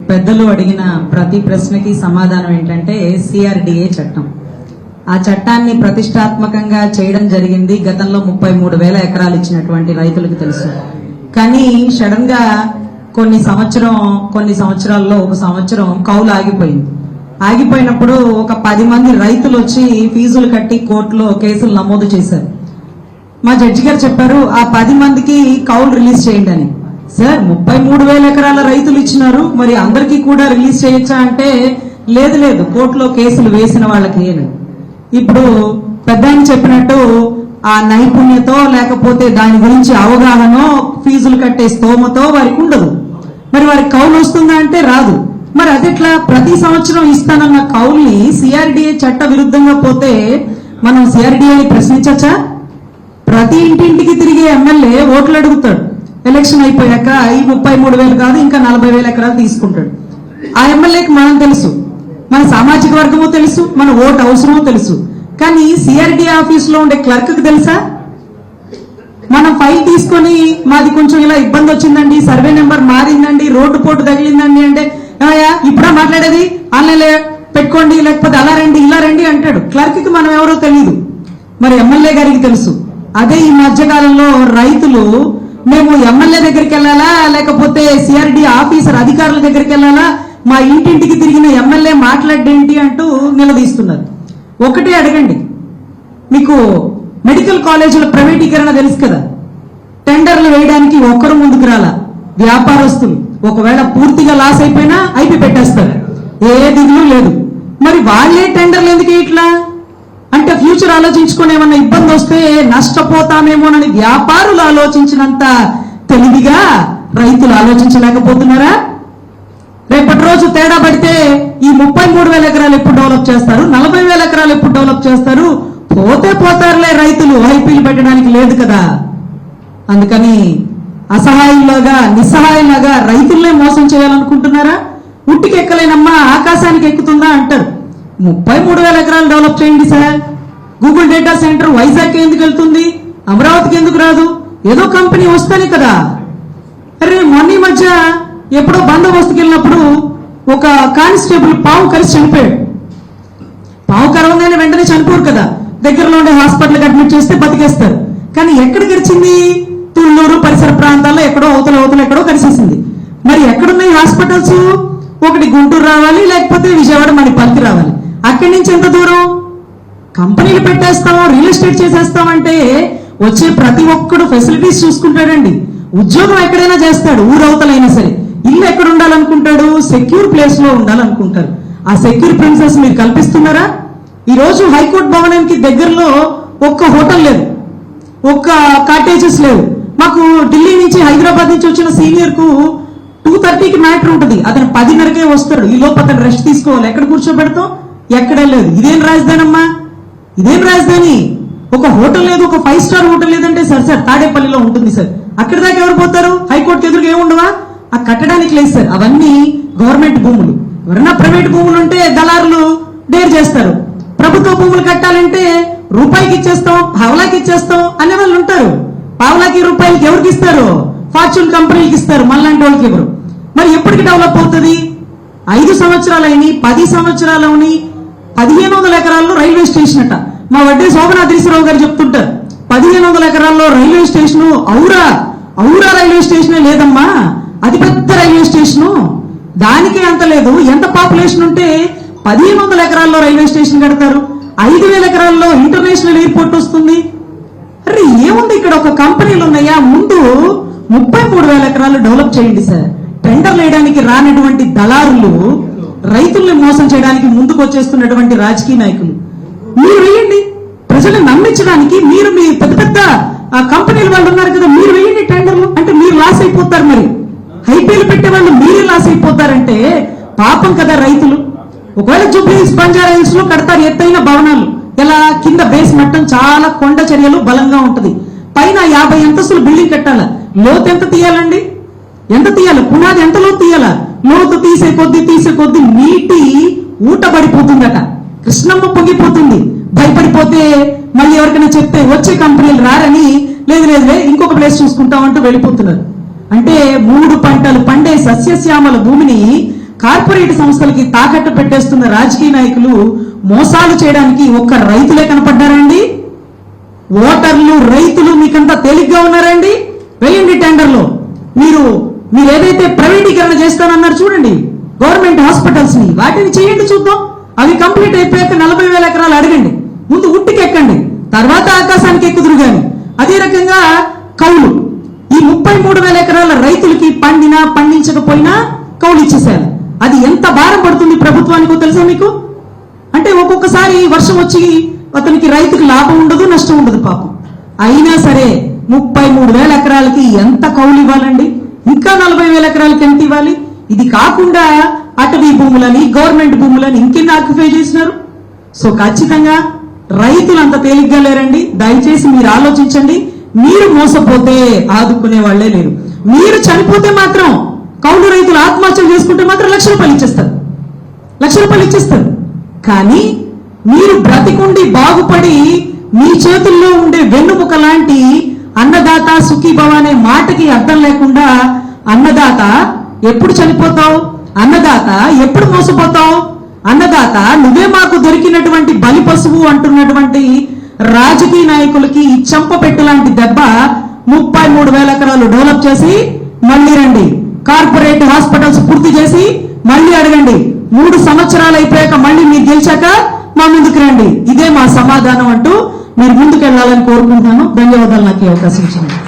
పెద్దలు అడిగిన ప్రతి ప్రశ్నకి సమాధానం ఏంటంటే సిఆర్డిఏ చట్టం. ఆ చట్టాన్ని ప్రతిష్టాత్మకంగా చేయడం జరిగింది. గతంలో 33,000 ఎకరాలు ఇచ్చినటువంటి రైతులకు తెలుసు. కానీ సడన్ గా కొన్ని సంవత్సరాల్లో ఒక సంవత్సరం కౌలు ఆగిపోయింది. ఆగిపోయినప్పుడు ఒక 10 మంది రైతులు వచ్చి ఫీజులు కట్టి కోర్టులో కేసులు నమోదు చేశారు. మా జడ్జి గారు చెప్పారు, ఆ 10 మందికి కౌలు రిలీజ్ చేయండి అని. సార్ 33,000 ఎకరాల రైతులు ఇచ్చినారు, మరి అందరికీ కూడా రిలీజ్ చేయొచ్చా అంటే లేదు కోర్టులో కేసులు వేసిన వాళ్ళకి. ఇప్పుడు పెద్ద ఆయన చెప్పినట్టు ఆ నైపుణ్యతో లేకపోతే దాని గురించి అవగాహనో ఫీజులు కట్టే స్తోమతో వారికి ఉండదు. మరి వారికి కౌలు వస్తుందా అంటే రాదు. మరి అదెట్లా? ప్రతి సంవత్సరం ఇస్తానన్న కౌల్ని సిఆర్డిఏ చట్ట విరుద్ధంగా పోతే మనం సిఆర్డిఏని ప్రశ్నించచ్చా? ప్రతి ఇంటింటికి తిరిగే ఎమ్మెల్యే ఓట్లు అడుగుతాడు. ఎలక్షన్ అయిపోయాక ఈ 33,000 కాదు ఇంకా 40,000 ఎకరాలు తీసుకుంటాడు. ఆ ఎమ్మెల్యేకి మనం తెలుసు, మన సామాజిక వర్గమో తెలుసు, మన ఓటు అవసరమో తెలుసు. కానీ సిఆర్డిఏ ఆఫీస్ లో ఉండే క్లర్క్ కి తెలుసా? మనం ఫైల్ తీసుకొని మాది కొంచెం ఇలా ఇబ్బంది వచ్చిందండి, సర్వే నెంబర్ మారిందండి, రోడ్డు పోటు తగిలిందండి అంటే ఇప్పుడా మాట్లాడేది, ఆన్లైన్ పెట్టుకోండి లేకపోతే అలా రండి ఇలా రండి అంటాడు. క్లర్క్ కి మనం ఎవరో తెలియదు, మరి ఎమ్మెల్యే గారికి తెలుసు. అదే ఈ మధ్యకాలంలో రైతులు మేము ఎమ్మెల్యే దగ్గరికి వెళ్ళాలా లేకపోతే సిఆర్డి ఆఫీసర్ అధికారుల దగ్గరికి వెళ్ళాలా, మా ఇంటింటికి తిరిగిన ఎమ్మెల్యే మాట్లాడేంటి అంటూ నిలదీస్తున్నారు. ఒకటే అడగండి, మీకు మెడికల్ కాలేజీల ప్రైవేటీకరణ తెలుసు కదా, టెండర్లు వేయడానికి ఒక్కరు ముందుకు రాలా. వ్యాపారస్తులు ఒకవేళ పూర్తిగా లాస్ అయిపోయినా ఐపీ పెట్టేస్తారు, ఏ దిగులు లేదు. మరి వాళ్ళే టెండర్లు ఎందుకు ఇట్లా అంటే ఫ్యూచర్ ఆలోచించుకుని ఏమన్నా ఇబ్బంది వస్తే నష్టపోతామేమోనని వ్యాపారులు ఆలోచించినంత తెలివిగా రైతులు ఆలోచించలేకపోతున్నారా? రేపటి రోజు తేడా పడితే ఈ 33,000 ఎకరాలు ఎప్పుడు డెవలప్ చేస్తారు, 40,000 ఎకరాలు ఎప్పుడు డెవలప్ చేస్తారు? పోతారులే రైతులు, ఐపీలు పెట్టడానికి లేదు కదా. అందుకని అసహాయంలాగా నిస్సహాయంలాగా రైతులనే మోసం చేయాలనుకుంటున్నారా? ఉట్టికి ఎక్కలేనమ్మా ఆకాశానికి ఎక్కుతుందా అంటారు. 33,000 ఎకరాలు డెవలప్ చేయండి sir. Google data centre Vizag ఎందుకు వెళ్తుంది, అమరావతికి ఎందుకు రాదు? ఏదో కంపెనీ వస్తానే కదా. అరే మొన్న మధ్య ఎప్పుడో బందోబస్తుకి వెళ్ళినప్పుడు ఒక కానిస్టేబుల్ పావు కరిచి చనిపోయాడు. పావు కరవగానే వెంటనే చనిపోరు కదా, దగ్గరలో ఉండే హాస్పిటల్కి అడ్మిట్ చేస్తే బతికేస్తారు. కానీ ఎక్కడ కరిచింది? తుళ్ళూరు పరిసర ప్రాంతాల్లో ఎక్కడో అవతల ఎక్కడో కరిసేసింది. మరి ఎక్కడున్నాయి హాస్పిటల్స్? ఒకటి గుంటూరు రావాలి లేకపోతే విజయవాడ మణిపాల్కి రావాలి. అక్కడి నుంచి ఎంత దూరం? కంపెనీలు పెట్టేస్తాం, రియల్ ఎస్టేట్ చేసేస్తామంటే వచ్చే ప్రతి ఒక్కడు ఫెసిలిటీస్ చూసుకుంటాడండి. ఉద్యోగం ఎక్కడైనా చేస్తాడు, ఊరవతలైనా సరే. ఇల్లు ఎక్కడ ఉండాలనుకుంటాడు? సెక్యూర్ ప్లేస్ లో ఉండాలనుకుంటారు. ఆ సెక్యూర్ ప్రిన్సెస్ మీరు కల్పిస్తున్నారా? ఈ రోజు హైకోర్టు భవనానికి దగ్గరలో ఒక్క హోటల్ లేదు, ఒక్క కాటేజెస్ లేవు. మాకు ఢిల్లీ నుంచి హైదరాబాద్ నుంచి వచ్చిన సీనియర్ కు 2:30కి మ్యాటర్ ఉంటుంది, అతను 10:30కే వస్తాడు. ఈ లోపు అతను రెస్ట్ తీసుకోవాలి. ఎక్కడ కూర్చోబెడతాం? ఎక్కడే లేదు. ఇదేం రాజధాని అమ్మా, ఇదేం రాజధాని? ఒక హోటల్ లేదు, ఒక 5 స్టార్ హోటల్ లేదంటే సార్ తాడేపల్లిలో ఉంటుంది సార్. అక్కడి దాకా ఎవరు పోతారు? హైకోర్టు ఎదురుగా ఏముండవా? ఆ కట్టడానికి లేదు సార్, అవన్నీ గవర్నమెంట్ భూములు. ఎవరన్నా ప్రైవేట్ భూములు ఉంటే దళారులు డేర్ చేస్తారు. ప్రభుత్వ భూములు కట్టాలంటే రూపాయికి ఇచ్చేస్తాం, పావలాకి ఇచ్చేస్తాం అనే వాళ్ళు ఉంటారు. పావలాకి రూపాయలకి ఎవరికి ఇస్తారు? ఫార్చ్యూన్ కంపెనీలకు ఇస్తారు, మళ్ళాంటి వాళ్ళకి ఎవరు? మరి ఎప్పటికి డెవలప్ అవుతుంది? 5 సంవత్సరాలైన 10 సంవత్సరాలని 1,500 ఎకరాల్లో రైల్వే స్టేషన్ అట. మా వడ్డే శోభనాద్రీశ్వరరావు గారు చెప్తుంటారు, 1,500 ఎకరాల్లో రైల్వే స్టేషన్. ఔరా రైల్వే స్టేషనే లేదమ్మా, అది పెద్ద రైల్వే స్టేషను. దానికే అంత లేదు. ఎంత పాపులేషన్ ఉంటే 1,500 ఎకరాల్లో రైల్వే స్టేషన్ కడతారు? 5,000 ఎకరాల్లో ఇంటర్నేషనల్ ఎయిర్పోర్ట్ వస్తుంది. అరే ఏముంది ఇక్కడ? ఒక కంపెనీలు ఉన్నాయా? ముందు 33,000 ఎకరాలు డెవలప్ చేయండి సార్. టెండర్లు వేయడానికి రానటువంటి దళారులు రైతుల్ని మోసం చేయడానికి ముందుకు వచ్చేస్తున్నటువంటి రాజకీయ నాయకులు మీరు వేయండి. ప్రజలను నమ్మించడానికి మీరు మీ పెద్ద పెద్ద కంపెనీలు వాళ్ళు ఉన్నారు కదా, మీరు వేయండి టెండర్లు. అంటే మీరు లాస్ అయిపోతారు. మరి ఐపీఎల్ పెట్టే వాళ్ళు మీరే లాస్ అయిపోతారంటే పాపం కదా రైతులు. ఒకవేళ జూబ్లీహిల్స్ బంజారా హిల్స్ లో కడతారు ఎత్తైన భవనాలు. ఎలా? కింద బేస్ మట్టం చాలా కొండ చర్యలు బలంగా ఉంటది, పైన 50 అంతస్తులు బిల్డింగ్ కట్టాల. లోతు ఎంత తీయాలండి? ఎంత తీయాలి? పునాది ఎంత లోతు తీయాలా? లోతు తీసే కొద్దీ నీటి ఊట పడిపోతుందట. కృష్ణమ్మ పొంగిపోతుంది. భయపడిపోతే మళ్ళీ ఎవరికైనా చెప్తే వచ్చే కంపెనీలు రారని లేదు ఇంకొక ప్లేస్ చూసుకుంటామంటూ వెళ్ళిపోతున్నారు. అంటే 3 పంటలు పండే సస్యశ్యామల భూమిని కార్పొరేట్ సంస్థలకి తాకట్టు పెట్టేస్తున్న రాజకీయ నాయకులు మోసాలు చేయడానికి ఒక్క రైతులే కనపడ్డారండి? ఓటర్లు రైతులు మీకంతా తేలిగ్గా ఉన్నారండి? వేయండి టెండర్లో. మీరు ఏదైతే ప్రైవేటీకరణ చేస్తానన్నారు చూడండి, గవర్నమెంట్ హాస్పిటల్స్ ని వాటిని చేయండి చూద్దాం. అవి కంప్లీట్ అయిపోయాక 40,000 ఎకరాలు అడగండి. ముందు ఉట్టికెక్కండి, తర్వాత ఆకాశానికి ఎక్కుదురు గాని. అదే రకంగా కౌలు, ఈ 33,000 ఎకరాల రైతులకి పండినా పండించకపోయినా కౌలు ఇచ్చేసారు. అది ఎంత భారం పడుతుంది ప్రభుత్వానికి తెలుసా మీకు? అంటే ఒక్కొక్కసారి వర్షం వచ్చి అతనికి రైతుకి లాభం ఉండదు, నష్టం ఉండదు పాపం. అయినా సరే 33,000 ఎకరాలకి ఎంత కౌలు ఇవ్వాలండి? ఇంకా 40,000 ఎకరాలకి ఎంత ఇవ్వాలి? ఇది కాకుండా అటవీ భూములని, గవర్నమెంట్ భూములని ఇంకెన్ని ఆక్యుపై చేసినారు. సో ఖచ్చితంగా రైతులు అంత తేలిగ్గా లేరండి. దయచేసి మీరు ఆలోచించండి. మీరు మోసపోతే ఆదుకునే వాళ్లే లేరు. మీరు చనిపోతే మాత్రం కౌలు రైతులు ఆత్మహత్యలు చేసుకుంటే మాత్రం లక్ష రూపాయలు ఇచ్చేస్తారు. కానీ మీరు బ్రతికుండి బాగుపడి మీ చేతుల్లో ఉండే వెన్నుముక లాంటి అన్నదాత సుఖీభవ అనే మాటకి అర్థం లేకుండా అన్నదాత ఎప్పుడు చనిపోతావు, అన్నదాత ఎప్పుడు మోసపోతావు, అన్నదాత నువ్వే మాకు దొరికినటువంటి బలి పశువు అంటున్నటువంటి రాజకీయ నాయకులకి ఈ చెంపపెట్టు లాంటి దెబ్బ 33,000 ఎకరాలు డెవలప్ చేసి మళ్ళీ రండి. కార్పొరేట్ హాస్పిటల్స్ పూర్తి చేసి మళ్ళీ అడగండి. 3 సంవత్సరాలు అయిపోయాక మళ్ళీ మీరు గెలిచాక మా ముందుకు రండి. ఇదే మా సమాధానం అంటూ మీరు ముందుకు వెళ్ళాలని కోరుకుంటున్నాను. ధన్యవాదాలు నాకు ఈ అవకాశం ఇచ్చింది.